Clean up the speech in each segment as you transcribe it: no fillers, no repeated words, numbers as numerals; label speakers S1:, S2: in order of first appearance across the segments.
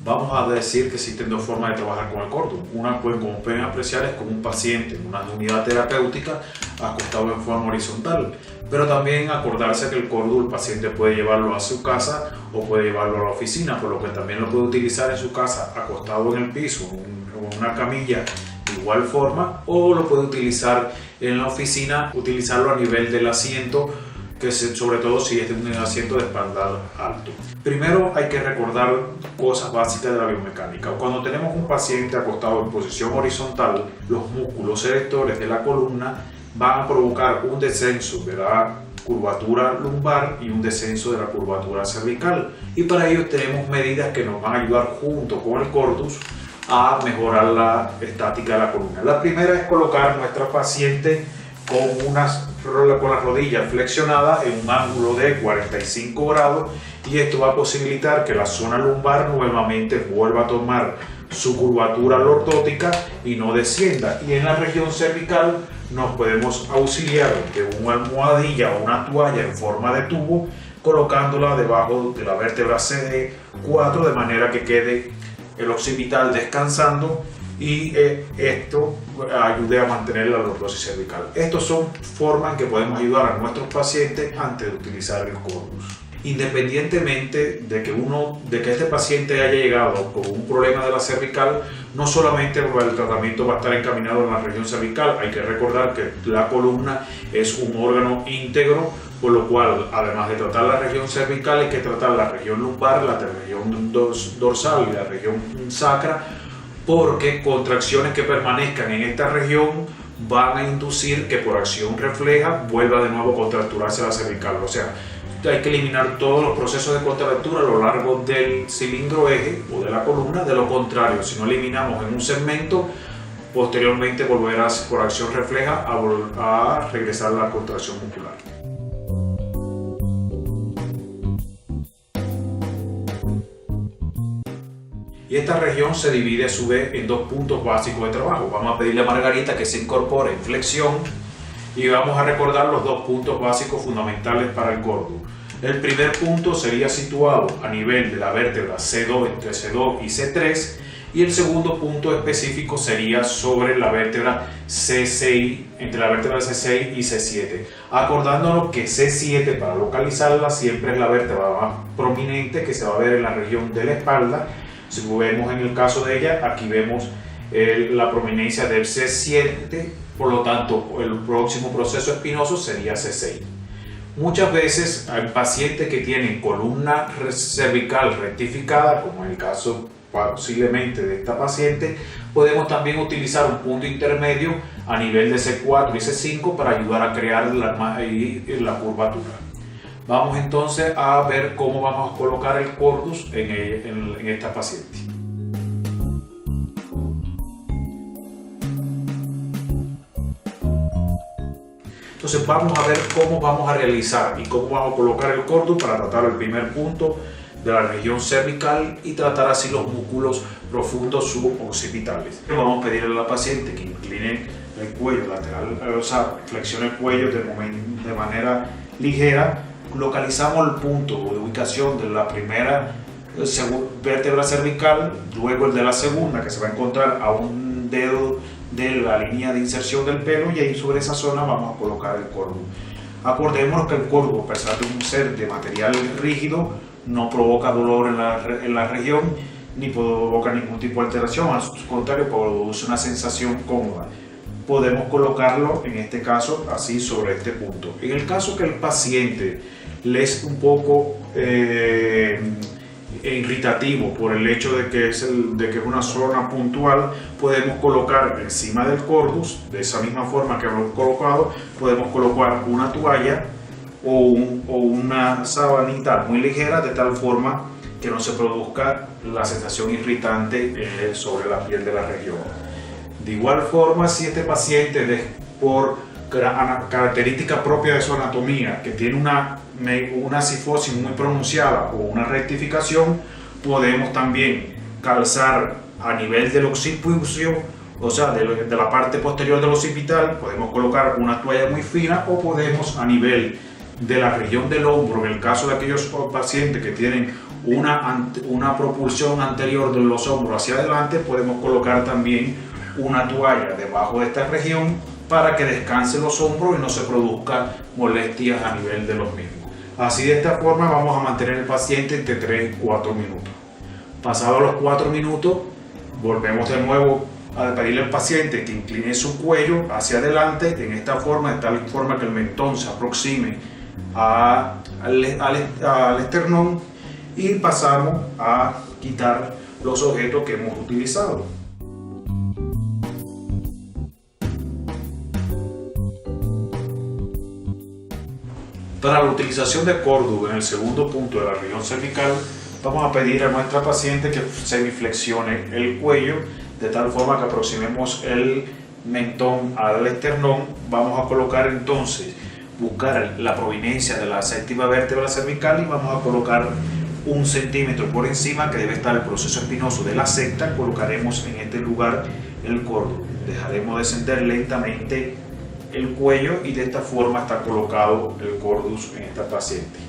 S1: Vamos a decir que existen dos formas de trabajar con el cordus. Una, pues, como pueden apreciar, es con un paciente en una unidad terapéutica acostado en forma horizontal. Pero también acordarse que el cordus el paciente puede llevarlo a su casa o puede llevarlo a la oficina, por lo que también lo puede utilizar en su casa acostado en el piso o en una camilla de igual forma, o lo puede utilizar en la oficina, utilizarlo a nivel del asiento, que sobre todo si es un asiento de espaldar alto. Primero hay que recordar cosas básicas de la biomecánica. Cuando tenemos un paciente acostado en posición horizontal, los músculos erectores de la columna van a provocar un descenso de la curvatura lumbar y un descenso de la curvatura cervical. Y para ello tenemos medidas que nos van a ayudar junto con el cordus a mejorar la estática de la columna. La primera es colocar a nuestra paciente con las rodillas flexionadas en un ángulo de 45 grados, y esto va a posibilitar que la zona lumbar nuevamente vuelva a tomar su curvatura lordótica y no descienda. Y en la región cervical nos podemos auxiliar de una almohadilla o una toalla en forma de tubo, colocándola debajo de la vértebra CD4 de manera que quede el occipital descansando y esto ayude a mantener la lordosis cervical. Estas son formas en que podemos ayudar a nuestros pacientes antes de utilizar el cordus. Independientemente de que este paciente haya llegado con un problema de la cervical, no solamente el tratamiento va a estar encaminado en la región cervical. Hay que recordar que la columna es un órgano íntegro, por lo cual, además de tratar la región cervical, hay que tratar la región lumbar, la región dorsal y la región sacra, porque contracciones que permanezcan en esta región van a inducir que por acción refleja vuelva de nuevo a contracturarse la cervical. O sea, hay que eliminar todos los procesos de contractura a lo largo del cilindro eje o de la columna. De lo contrario, si no eliminamos en un segmento, posteriormente volverá por acción refleja a regresar a la contracción muscular. Y esta región se divide a su vez en dos puntos básicos de trabajo. Vamos a pedirle a Margarita que se incorpore en flexión y vamos a recordar los dos puntos básicos fundamentales para el cordus. El primer punto sería situado a nivel de la vértebra C2, entre C2 y C3, y el segundo punto específico sería sobre la vértebra C6, entre la vértebra C6 y C7, acordándonos que C7, para localizarla, siempre es la vértebra más prominente que se va a ver en la región de la espalda. Si vemos en el caso de ella, aquí vemos la prominencia del C7, por lo tanto el próximo proceso espinoso sería C6. Muchas veces hay pacientes que tienen columna cervical rectificada, como en el caso posiblemente de esta paciente, podemos también utilizar un punto intermedio a nivel de C4 y C5 para ayudar a crear la curvatura. Vamos entonces a ver cómo vamos a colocar el cordus en esta paciente. Entonces vamos a ver cómo vamos a realizar y cómo vamos a colocar el cordus para tratar el primer punto de la región cervical y tratar así los músculos profundos suboccipitales. Vamos a pedirle a la paciente que incline el cuello lateral, o sea, flexione el cuello de manera ligera. Localizamos el punto de ubicación de la primera vértebra cervical, luego el de la segunda, que se va a encontrar a un dedo de la línea de inserción del pelo, y ahí sobre esa zona vamos a colocar el cordus. Acordémonos que el cordus, a pesar de un ser de material rígido, no provoca dolor en la región ni provoca ningún tipo de alteración, al contrario, produce una sensación cómoda. Podemos colocarlo en este caso así sobre este punto. En el caso que el paciente le es un poco irritativo por el hecho de que es una zona puntual, podemos colocar encima del cordus, de esa misma forma que hemos colocado, podemos colocar una toalla o una sabanita muy ligera, de tal forma que no se produzca la sensación irritante sobre la piel de la región. De igual forma, si este paciente por característica propia de su anatomía, que tiene una cifosis muy pronunciada o una rectificación, podemos también calzar a nivel del occipucio, o sea, de la parte posterior del occipital, podemos colocar una toalla muy fina, o podemos a nivel de la región del hombro, en el caso de aquellos pacientes que tienen una propulsión anterior de los hombros hacia adelante, podemos colocar también una toalla debajo de esta región para que descansen los hombros y no se produzcan molestias a nivel de los mismos. Así, de esta forma vamos a mantener el paciente entre 3 y 4 minutos. Pasados los 4 minutos, volvemos de nuevo a pedirle al paciente que incline su cuello hacia adelante en esta forma, de tal forma que el mentón se aproxime al esternón, y pasamos a quitar los objetos que hemos utilizado. Para la utilización de Cordus en el segundo punto de la región cervical, vamos a pedir a nuestra paciente que semiflexione el cuello de tal forma que aproximemos el mentón al esternón. Vamos a colocar entonces, buscar la providencia de la séptima vértebra cervical y vamos a colocar 1 centímetro por encima, que debe estar el proceso espinoso de la septa. Colocaremos en este lugar el Cordus. Dejaremos descender lentamente el cuello y de esta forma está colocado el Cordus en esta paciente.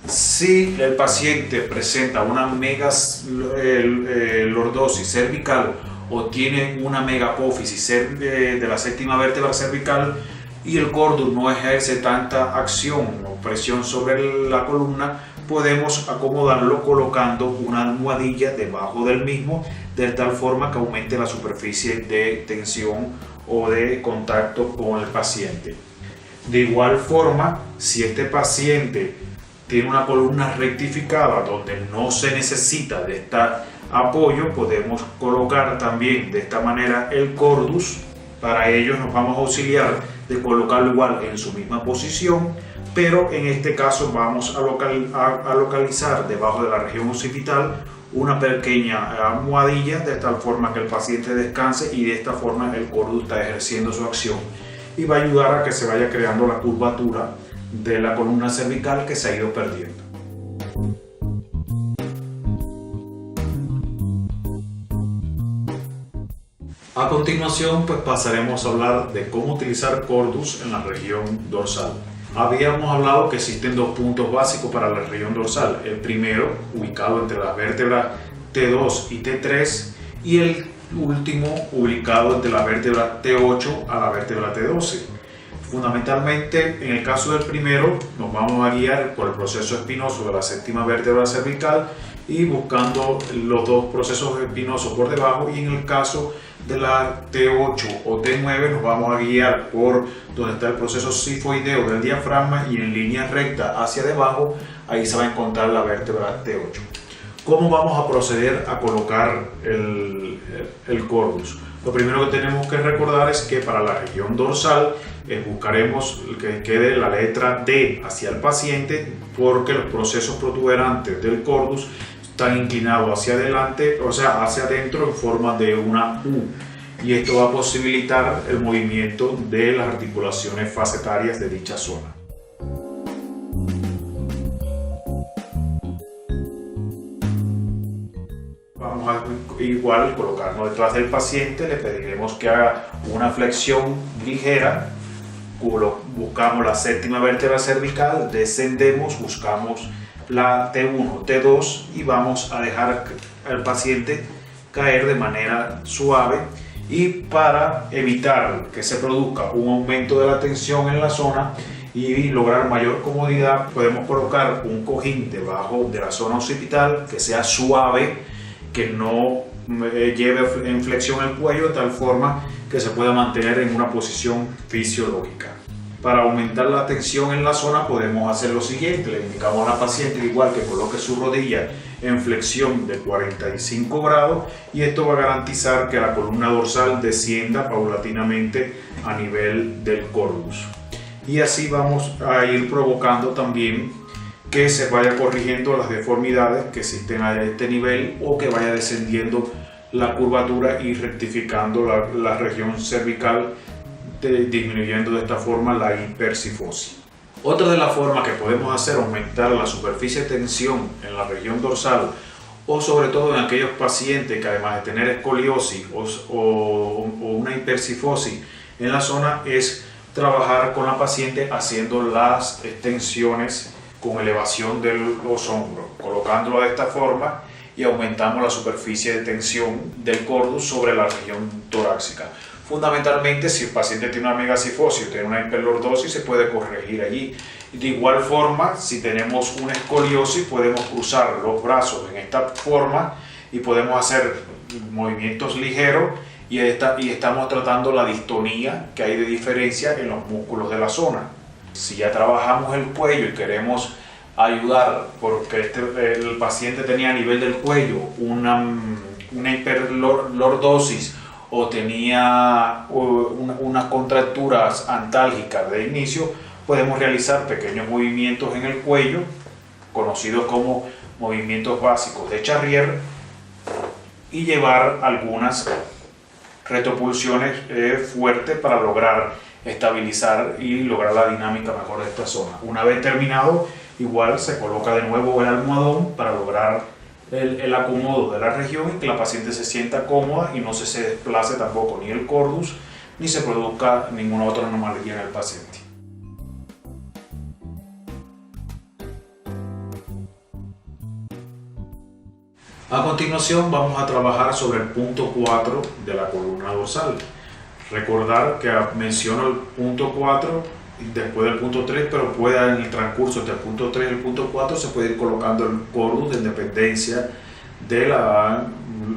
S1: Si el paciente presenta una megalordosis cervical o tiene una megapófisis de la séptima vértebra cervical y el Cordus no ejerce tanta acción o presión sobre la columna, podemos acomodarlo colocando una almohadilla debajo del mismo, de tal forma que aumente la superficie de tensión o de contacto con el paciente. De igual forma, si este paciente tiene una columna rectificada donde no se necesita de este apoyo, podemos colocar también de esta manera el Cordus. Para ello nos vamos a auxiliar de colocarlo igual en su misma posición, pero en este caso vamos a localizar debajo de la región occipital una pequeña almohadilla, de tal forma que el paciente descanse, y de esta forma el Cordus está ejerciendo su acción y va a ayudar a que se vaya creando la curvatura de la columna cervical que se ha ido perdiendo. A continuación, pues pasaremos a hablar de cómo utilizar Cordus en la región dorsal. Habíamos hablado que existen 2 puntos básicos para la región dorsal. El primero, ubicado entre las vértebras T2 y T3, y el último, ubicado entre la vértebra T8 a la vértebra T12. Fundamentalmente, en el caso del primero, nos vamos a guiar por el proceso espinoso de la séptima vértebra cervical y buscando los 2 procesos espinosos por debajo, y en el caso de la T8 o T9 nos vamos a guiar por donde está el proceso sifoideo del diafragma, y en línea recta hacia debajo ahí se va a encontrar la vértebra T8. ¿Cómo vamos a proceder a colocar el Cordus? Lo primero que tenemos que recordar es que para la región dorsal buscaremos que quede la letra D hacia el paciente, porque los procesos protuberantes del Cordus están inclinados hacia adelante, o sea, hacia adentro en forma de una U, y esto va a posibilitar el movimiento de las articulaciones facetarias de dicha zona. Vamos a igual colocarnos detrás del paciente, le pediremos que haga una flexión ligera, buscamos la séptima vértebra cervical, descendemos, buscamos la T1, T2 y vamos a dejar al paciente caer de manera suave, y para evitar que se produzca un aumento de la tensión en la zona y lograr mayor comodidad, podemos colocar un cojín debajo de la zona occipital que sea suave, que no lleve en flexión el cuello, de tal forma que se pueda mantener en una posición fisiológica. Para aumentar la tensión en la zona podemos hacer lo siguiente: le indicamos a la paciente igual que coloque su rodilla en flexión de 45 grados, y esto va a garantizar que la columna dorsal descienda paulatinamente a nivel del Cordus, y así vamos a ir provocando también que se vaya corrigiendo las deformidades que existen a este nivel, o que vaya descendiendo la curvatura y rectificando la región cervical, disminuyendo de esta forma la hipercifosis. Otra de las formas que podemos hacer aumentar la superficie de tensión en la región dorsal o sobre todo en aquellos pacientes que además de tener escoliosis o una hipercifosis en la zona, es trabajar con la paciente haciendo las extensiones con elevación de los hombros, colocándolo de esta forma, y aumentamos la superficie de tensión del cordus sobre la región torácica. Fundamentalmente, si el paciente tiene una megasifosis o tiene una hiperlordosis, se puede corregir allí. De igual forma, si tenemos una escoliosis, podemos cruzar los brazos en esta forma y podemos hacer movimientos ligeros y estamos tratando la distonía que hay de diferencia en los músculos de la zona. Si ya trabajamos el cuello y queremos ayudar, porque el paciente tenía a nivel del cuello una hiperlordosis o tenía unas contracturas antálgicas de inicio, podemos realizar pequeños movimientos en el cuello, conocidos como movimientos básicos de Charrier, y llevar algunas retropulsiones fuertes para lograr estabilizar y lograr la dinámica mejor de esta zona. Una vez terminado, igual se coloca de nuevo el almohadón para lograr el acomodo de la región y que la paciente se sienta cómoda y no se desplace tampoco ni el cordus ni se produzca ninguna otra anomalía en el paciente. A continuación vamos a trabajar sobre el punto 4 de la columna dorsal. Recordar que menciono el punto 4 después del punto 3, pero en el transcurso entre el punto 3 y el punto 4 se puede ir colocando el cordus de dependencia del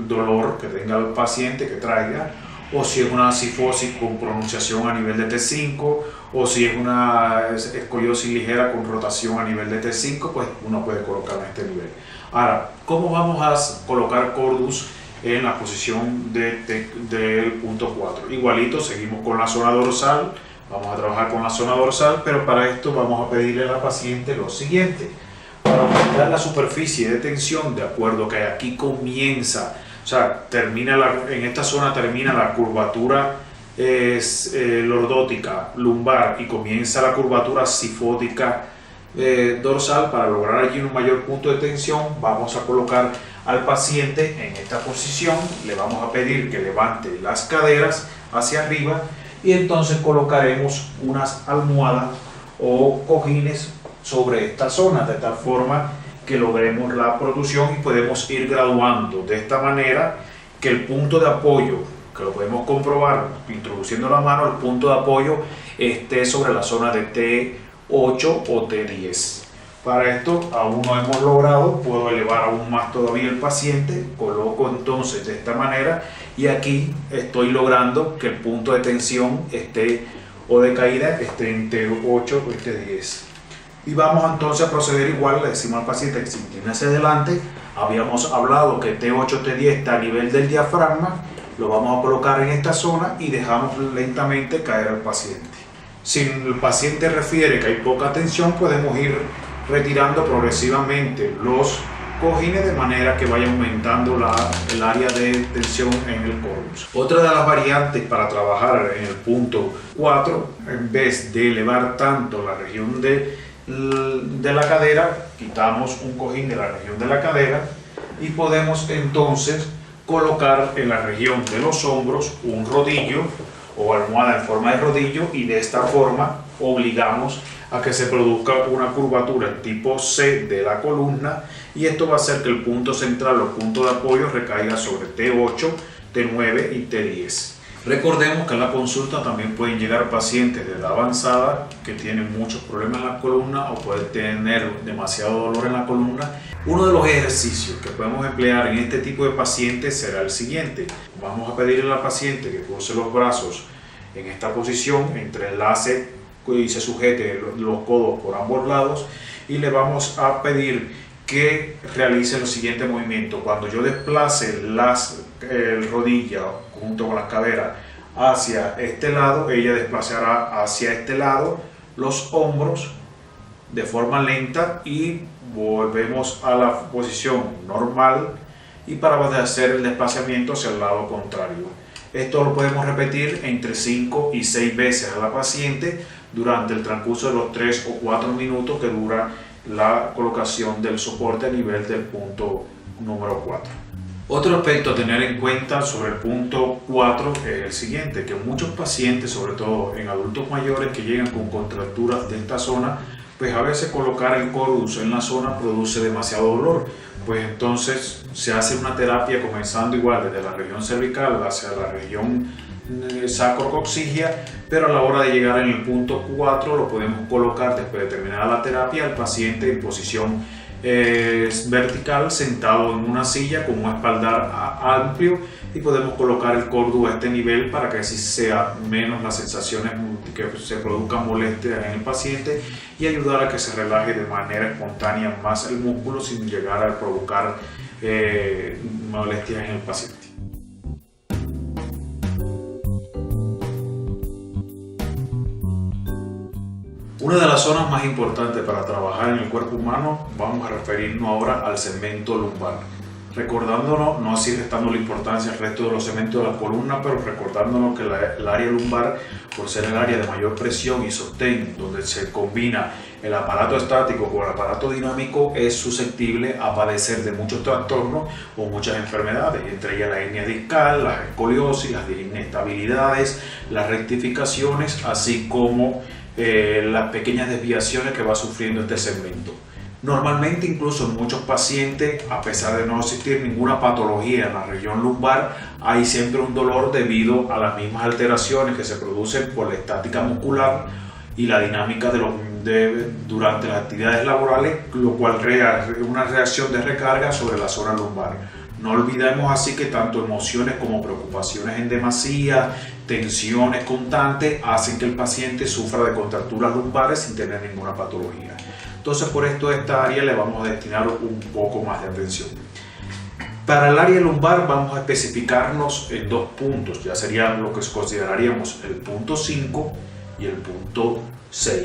S1: dolor que tenga el paciente que traiga, o si es una cifosis con pronunciación a nivel de T5, o si es una escoliosis ligera con rotación a nivel de T5, pues uno puede colocar en este nivel. Ahora, ¿cómo vamos a colocar cordus en la posición del punto 4? Igualito, seguimos con la zona dorsal. Vamos a trabajar con la zona dorsal, pero para esto vamos a pedirle a la paciente lo siguiente. Para aumentar la superficie de tensión, de acuerdo que aquí comienza, o sea, en esta zona termina la curvatura lordótica lumbar y comienza la curvatura cifótica dorsal. Para lograr allí un mayor punto de tensión, vamos a colocar al paciente en esta posición, le vamos a pedir que levante las caderas hacia arriba, y entonces colocaremos unas almohadas o cojines sobre esta zona, de tal forma que logremos la producción y podemos ir graduando de esta manera que el punto de apoyo, que lo podemos comprobar introduciendo la mano, el punto de apoyo esté sobre la zona de T8 o T10. Para esto aún no hemos logrado, puedo elevar aún más todavía el paciente, coloco entonces de esta manera y aquí estoy logrando que el punto de tensión o de caída esté en T8 o T10. Y vamos entonces a proceder igual, le decimos al paciente que se incline hacia adelante. Habíamos hablado que T8 o T10 está a nivel del diafragma, lo vamos a colocar en esta zona y dejamos lentamente caer al paciente. Si el paciente refiere que hay poca tensión, podemos ir retirando progresivamente los cojines de manera que vaya aumentando el área de tensión en el cordus. Otra de las variantes para trabajar en el punto 4, en vez de elevar tanto la región de la cadera, quitamos un cojín de la región de la cadera y podemos entonces colocar en la región de los hombros un rodillo o almohada en forma de rodillo, y de esta forma obligamos a que se produzca una curvatura en tipo C de la columna, y esto va a hacer que el punto central o punto de apoyo recaiga sobre T8, T9 y T10. Recordemos que en la consulta también pueden llegar pacientes de edad avanzada que tienen muchos problemas en la columna o pueden tener demasiado dolor en la columna. Uno de los ejercicios que podemos emplear en este tipo de pacientes será el siguiente. Vamos a pedirle a la paciente que cruce los brazos en esta posición, entrelace y se sujete los codos por ambos lados, y le vamos a pedir que realice el siguiente movimiento. Cuando yo desplace el rodilla junto con las caderas hacia este lado, ella desplazará hacia este lado los hombros de forma lenta y volvemos a la posición normal, y para hacer el desplazamiento hacia el lado contrario. Esto lo podemos repetir entre 5 y 6 veces a la paciente durante el transcurso de los 3 o 4 minutos que dura la colocación del soporte a nivel del punto número 4. Otro aspecto a tener en cuenta sobre el punto 4 es el siguiente, que muchos pacientes, sobre todo en adultos mayores que llegan con contracturas de esta zona, pues a veces colocar el cordus en la zona produce demasiado dolor, pues entonces se hace una terapia comenzando igual desde la región cervical hacia la región sacrocoxigia, pero a la hora de llegar en el punto 4 lo podemos colocar después de terminar la terapia al paciente en posición vertical, sentado en una silla con un espaldar amplio, y podemos colocar el cordus a este nivel para que así sea menos las sensaciones que se produzcan molestias en el paciente y ayudar a que se relaje de manera espontánea más el músculo sin llegar a provocar molestias en el paciente. Una de las zonas más importantes para trabajar en el cuerpo humano, vamos a referirnos ahora al segmento lumbar. Recordándonos, no así restando la importancia al resto de los segmentos de la columna, pero recordándonos que el área lumbar, por ser el área de mayor presión y sostén, donde se combina el aparato estático con el aparato dinámico, es susceptible a padecer de muchos trastornos o muchas enfermedades, entre ellas la hernia discal, las escoliosis, las inestabilidades, las rectificaciones, así como las pequeñas desviaciones que va sufriendo este segmento. Normalmente, incluso en muchos pacientes, a pesar de no existir ninguna patología en la región lumbar, hay siempre un dolor debido a las mismas alteraciones que se producen por la estática muscular y la dinámica durante las actividades laborales, lo cual crea una reacción de recarga sobre la zona lumbar. No olvidemos así que tanto emociones como preocupaciones en demasía, tensiones constantes, hacen que el paciente sufra de contracturas lumbares sin tener ninguna patología. Entonces, por esto a esta área le vamos a destinar un poco más de atención. Para el área lumbar vamos a especificarnos en dos puntos, ya serían lo que consideraríamos el punto 5 y el punto 6.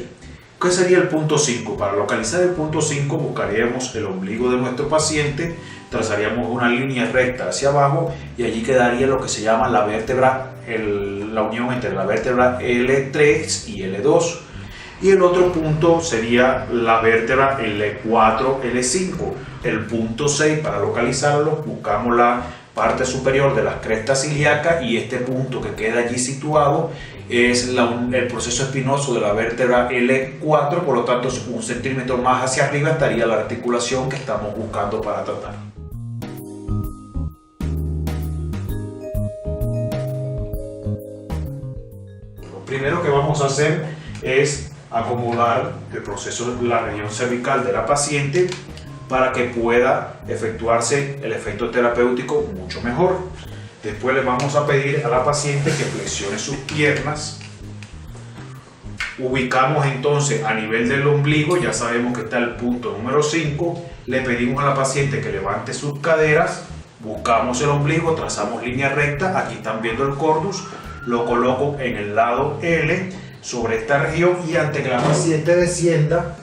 S1: ¿Qué sería el punto 5? Para localizar el punto 5 buscaríamos el ombligo de nuestro paciente, trazaríamos una línea recta hacia abajo y allí quedaría lo que se llama la vértebra, la unión entre la vértebra L3 y L2. Y el otro punto sería la vértebra L4, L5. El punto 6, para localizarlo, buscamos la parte superior de las crestas ilíacas y este punto que queda allí situado es el proceso espinoso de la vértebra L4, por lo tanto, un centímetro más hacia arriba estaría la articulación que estamos buscando para tratar. Lo primero que vamos a hacer es acomodar el proceso de la región cervical de la paciente para que pueda efectuarse el efecto terapéutico mucho mejor. Después le vamos a pedir a la paciente que flexione sus piernas. Ubicamos entonces a nivel del ombligo, ya sabemos que está el punto número 5. Le pedimos a la paciente que levante sus caderas, buscamos el ombligo, trazamos línea recta, aquí están viendo el cordus, lo coloco en el lado L sobre esta región y antes que la paciente descienda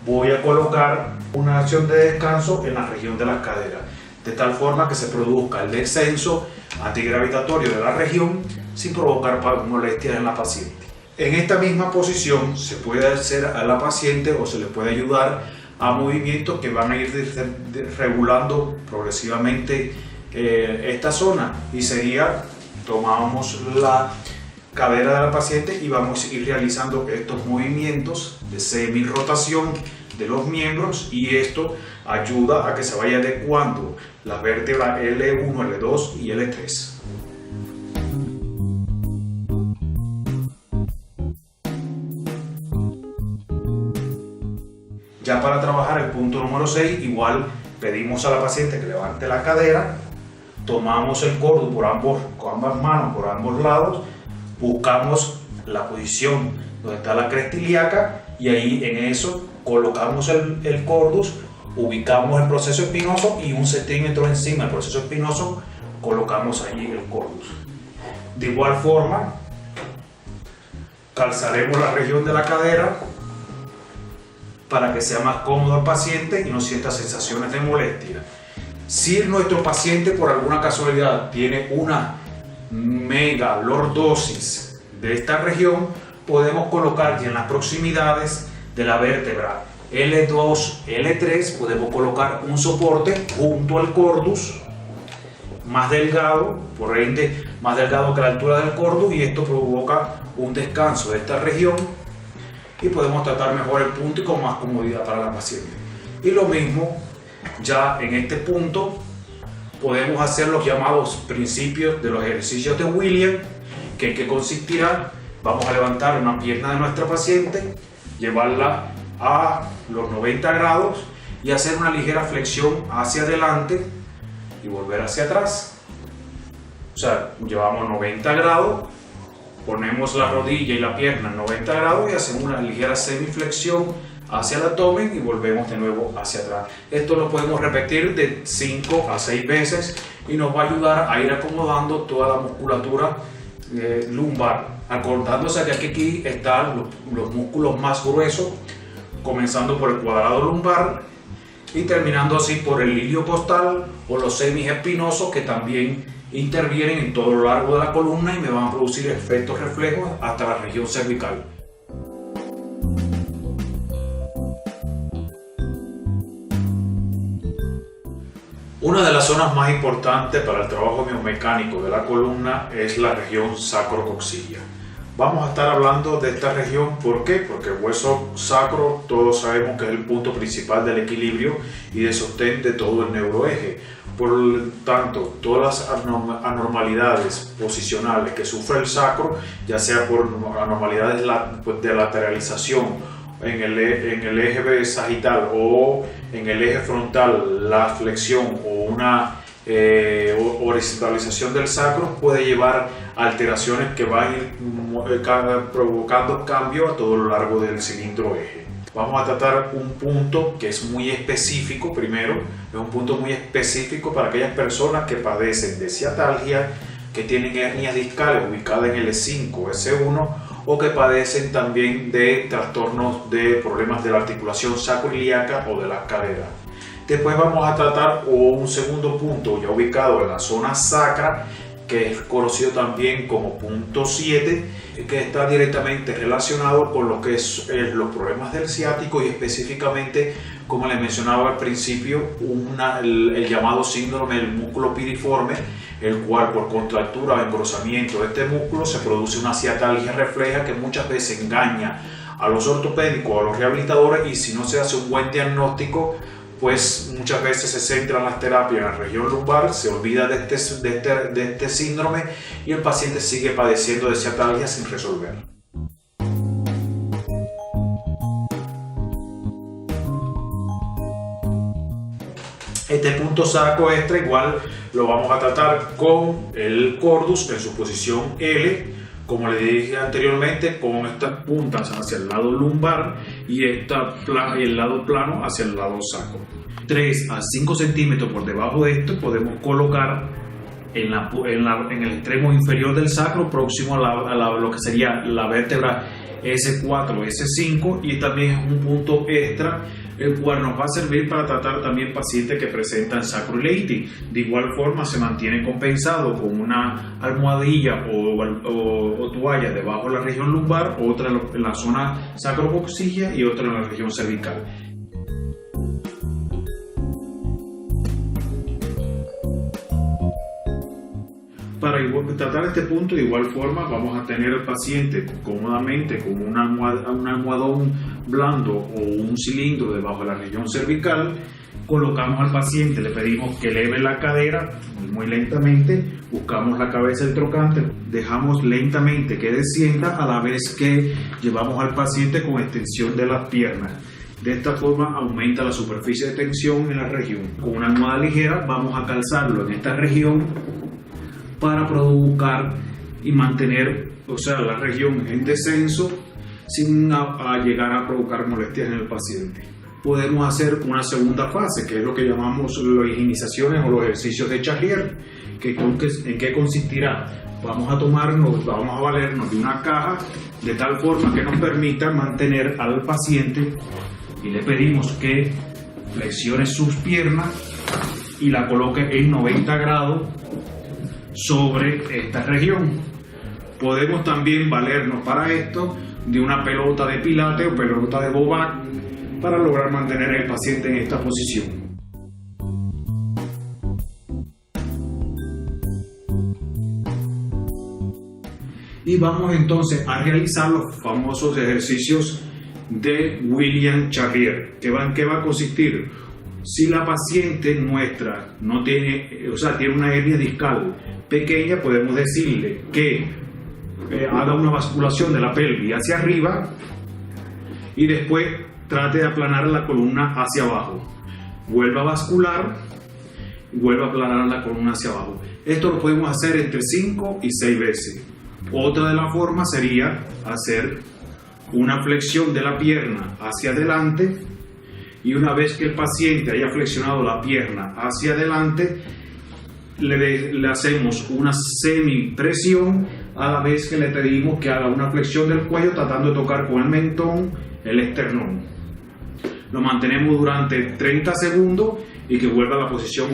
S1: voy a colocar una acción de descanso en la región de las caderas, de tal forma que se produzca el descenso antigravitatorio de la región sin provocar molestias en la paciente. En esta misma posición se puede hacer a la paciente o se le puede ayudar a movimientos que van a ir regulando progresivamente esta zona, y sería, tomamos la cadera de la paciente y vamos a ir realizando estos movimientos de semi-rotación de los miembros, y esto ayuda a que se vaya adecuando las vértebras L1, L2 y L3. Ya para trabajar el punto número 6, igual pedimos a la paciente que levante la cadera, tomamos el cordus con ambas manos por ambos lados, buscamos la posición donde está la cresta ilíaca y ahí en eso colocamos el cordus, ubicamos el proceso espinoso y un centímetro encima del proceso espinoso colocamos allí el cordus. De igual forma, calzaremos la región de la cadera para que sea más cómodo al paciente y no sienta sensaciones de molestia. Si nuestro paciente por alguna casualidad tiene una mega lordosis de esta región, podemos colocar ya en las proximidades de la vértebra L2, L3, podemos colocar un soporte junto al cordus, más delgado, por ende más delgado que la altura del cordus, y esto provoca un descanso de esta región y podemos tratar mejor el punto y con más comodidad para la paciente. Y lo mismo, ya en este punto podemos hacer los llamados principios de los ejercicios de William, que consistirá, vamos a levantar una pierna de nuestra paciente, llevarla a los 90 grados y hacer una ligera flexión hacia adelante y volver hacia atrás. O sea, llevamos 90 grados, ponemos la rodilla y la pierna en 90 grados y hacemos una ligera semiflexión hacia el abdomen y volvemos de nuevo hacia atrás. Esto lo podemos repetir de 5 a 6 veces y nos va a ayudar a ir acomodando toda la musculatura lumbar, acordándose que aquí están los músculos más gruesos, comenzando por el cuadrado lumbar y terminando así por el ilio costal o los semiespinosos, que también intervienen en todo lo largo de la columna y me van a producir efectos reflejos hasta la región cervical. Una de las zonas más importantes para el trabajo biomecánico de la columna es la región sacrocoxilla. Vamos a estar hablando de esta región, ¿por qué? Porque el hueso sacro todos sabemos que es el punto principal del equilibrio y de sostén de todo el neuroeje. Por lo tanto, todas las anormalidades posicionales que sufre el sacro, ya sea por anormalidades de lateralización en el eje sagital o en el eje frontal, la flexión o una horizontalización del sacro, puede llevar a alteraciones que van a ir provocando cambios a todo lo largo del cilindro eje. Vamos a tratar un punto que es muy específico. Primero, es un punto muy específico para aquellas personas que padecen de ciatalgia, que tienen hernias discales ubicadas en el E5 o S1, o que padecen también de trastornos de problemas de la articulación sacroiliaca o de las caderas. Después vamos a tratar un segundo punto ya ubicado en la zona sacra, que es conocido también como punto 7, que está directamente relacionado con lo que es los problemas del ciático y específicamente, como les mencionaba al principio, el llamado síndrome del músculo piriforme, el cual por contractura o engrosamiento de este músculo se produce una ciatalgia refleja que muchas veces engaña a los ortopédicos o a los rehabilitadores, y si no se hace un buen diagnóstico, pues muchas veces se centran las terapias en la región lumbar, se olvida de este síndrome y el paciente sigue padeciendo de ciatalgia sin resolver. Este punto sacro extra igual lo vamos a tratar con el cordus en su posición L, como le dije anteriormente, con estas puntas hacia el lado lumbar y el lado plano hacia el lado sacro. 3 a 5 centímetros por debajo de esto podemos colocar en el extremo inferior del sacro, próximo a lo que sería la vértebra S4, S5, y también es un punto extra el cual nos va a servir para tratar también pacientes que presentan sacroileitis. De igual forma se mantiene compensado con una almohadilla o toalla debajo de la región lumbar, otra en la zona sacrocoxilla y otra en la región cervical. Para tratar este punto de igual forma vamos a tener al paciente cómodamente con un almohadón blando o un cilindro debajo de la región cervical. Colocamos al paciente, le pedimos que eleve la cadera muy lentamente, buscamos la cabeza del trocánter, dejamos lentamente que descienda a la vez que llevamos al paciente con extensión de las piernas. De esta forma aumenta la superficie de tensión en la región. Con una almohada ligera vamos a calzarlo en esta región para provocar y mantener, la región en descenso sin llegar a provocar molestias en el paciente. Podemos hacer una segunda fase, que es lo que llamamos las higienizaciones o los ejercicios de Charlier. ¿En qué consistirá? Vamos a valernos de una caja de tal forma que nos permita mantener al paciente, y le pedimos que flexione sus piernas y la coloque en 90 grados sobre esta región. Podemos también valernos para esto de una pelota de pilates o pelota de Bobac
S2: para lograr mantener al paciente en esta posición. Y vamos entonces a realizar los famosos ejercicios de William Charrier. ¿Qué va a consistir? Si la paciente nuestra no tiene, tiene una hernia discal pequeña, podemos decirle que haga una basculación de la pelvis hacia arriba y después trate de aplanar la columna hacia abajo. Vuelva a bascular, vuelva a aplanar la columna hacia abajo. Esto lo podemos hacer entre 5 y 6 veces. Otra de las formas sería hacer una flexión de la pierna hacia adelante, y una vez que el paciente haya flexionado la pierna hacia adelante, le hacemos una semipresión a la vez que le pedimos que haga una flexión del cuello tratando de tocar con el mentón el esternón. Lo mantenemos durante 30 segundos y que vuelva a la posición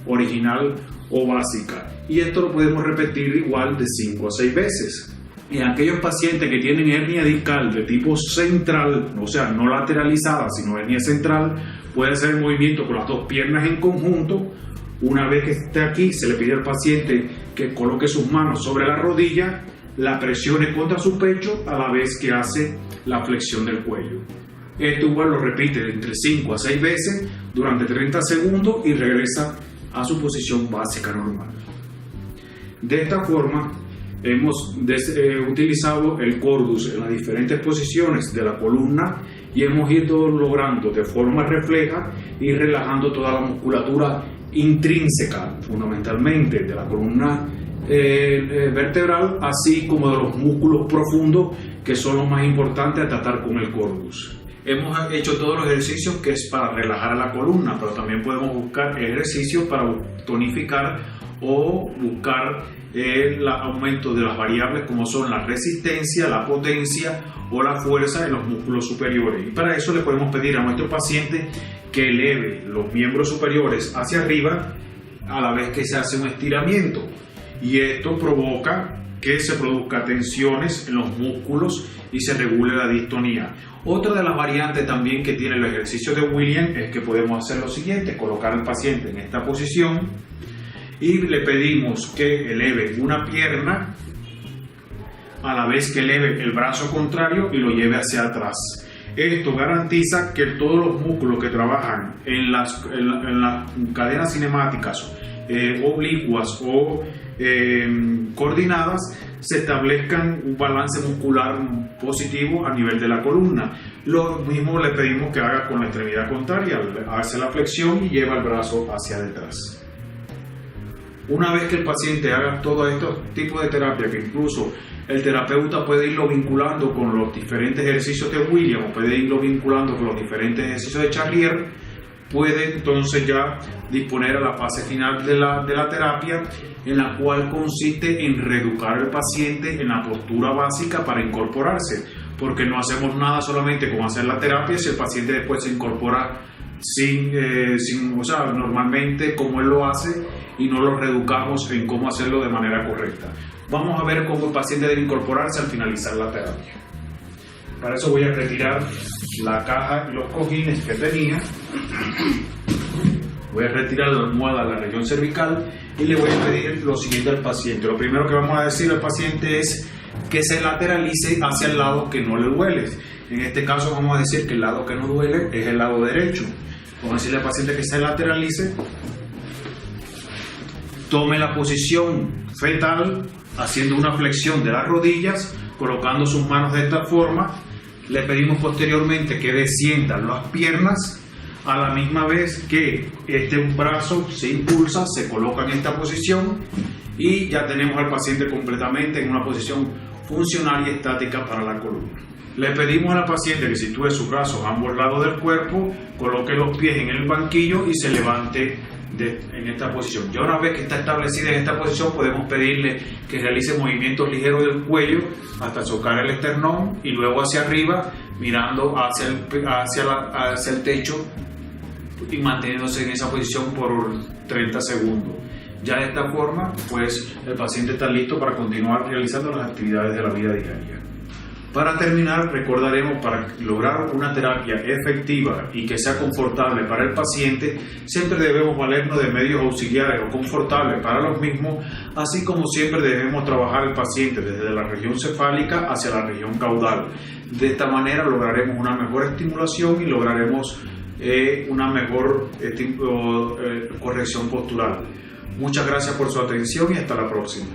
S2: original o básica. Y esto lo podemos repetir igual de 5 a 6 veces. En aquellos pacientes que tienen hernia discal de tipo central, o sea, no lateralizada, sino hernia central, puede hacer el movimiento con las dos piernas en conjunto. Una vez que esté aquí, se le pide al paciente que coloque sus manos sobre la rodilla, la presione contra su pecho a la vez que hace la flexión del cuello. Esto igual lo repite entre 5 a 6 veces durante 30 segundos y regresa a su posición básica normal. De esta forma, hemos utilizado el cordus en las diferentes posiciones de la columna y hemos ido logrando de forma refleja y relajando toda la musculatura intrínseca, fundamentalmente de la columna vertebral, así como de los músculos profundos, que son los más importantes a tratar con el cordus. Hemos hecho todos los ejercicios que es para relajar la columna, pero también podemos buscar ejercicios para tonificar o buscar el aumento de las variables como son la resistencia, la potencia o la fuerza en los músculos superiores. Y para eso le podemos pedir a nuestro paciente que eleve los miembros superiores hacia arriba a la vez que se hace un estiramiento, y esto provoca que se produzca tensiones en los músculos y se regule la distonía. Otra de las variantes también que tiene el ejercicio de William es que podemos hacer lo siguiente: colocar al paciente en esta posición y le pedimos que eleve una pierna a la vez que eleve el brazo contrario y lo lleve hacia atrás. Esto garantiza que todos los músculos que trabajan en las cadenas cinemáticas oblicuas o coordinadas se establezcan un balance muscular positivo a nivel de la columna. Lo mismo le pedimos que haga con la extremidad contraria, hace la flexión y lleva el brazo hacia detrás. Una vez que el paciente haga todo estos tipos de terapia, que incluso el terapeuta puede irlo vinculando con los diferentes ejercicios de William o puede irlo vinculando con los diferentes ejercicios de Charrier, puede entonces ya disponer a la fase final de la terapia, en la cual consiste en reeducar al paciente en la postura básica para incorporarse, porque no hacemos nada solamente con hacer la terapia si el paciente después se incorpora normalmente como él lo hace y no lo reeducamos en cómo hacerlo de manera correcta. Vamos a ver cómo el paciente debe incorporarse al finalizar la terapia. Para eso voy a retirar la caja y los cojines que tenía. Voy a retirar la almohada de la región cervical y le voy a pedir lo siguiente al paciente. Lo primero que vamos a decir al paciente es que se lateralice hacia el lado que no le duele. En este caso vamos a decir que el lado que no duele es el lado derecho. Vamos a decirle al paciente que se lateralice, tome la posición fetal haciendo una flexión de las rodillas, colocando sus manos de esta forma. Le pedimos posteriormente que desciendan las piernas a la misma vez que este brazo se impulsa, se coloca en esta posición y ya tenemos al paciente completamente en una posición funcional y estática para la columna. Le pedimos a la paciente que sitúe sus brazos a ambos lados del cuerpo, coloque los pies en el banquillo y se levante en esta posición. Ya una vez que está establecida en esta posición, podemos pedirle que realice movimientos ligeros del cuello hasta tocar el esternón y luego hacia arriba, mirando hacia el techo y manteniéndose en esa posición por 30 segundos. Ya de esta forma, pues el paciente está listo para continuar realizando las actividades de la vida diaria.
S1: Para terminar, recordaremos, para lograr una terapia efectiva y que sea confortable para el paciente, siempre debemos valernos de medios auxiliares o confortables para los mismos, así como siempre debemos trabajar el paciente desde la región cefálica hacia la región caudal. De esta manera lograremos una mejor estimulación y lograremos una mejor corrección postural. Muchas gracias por su atención y hasta la próxima.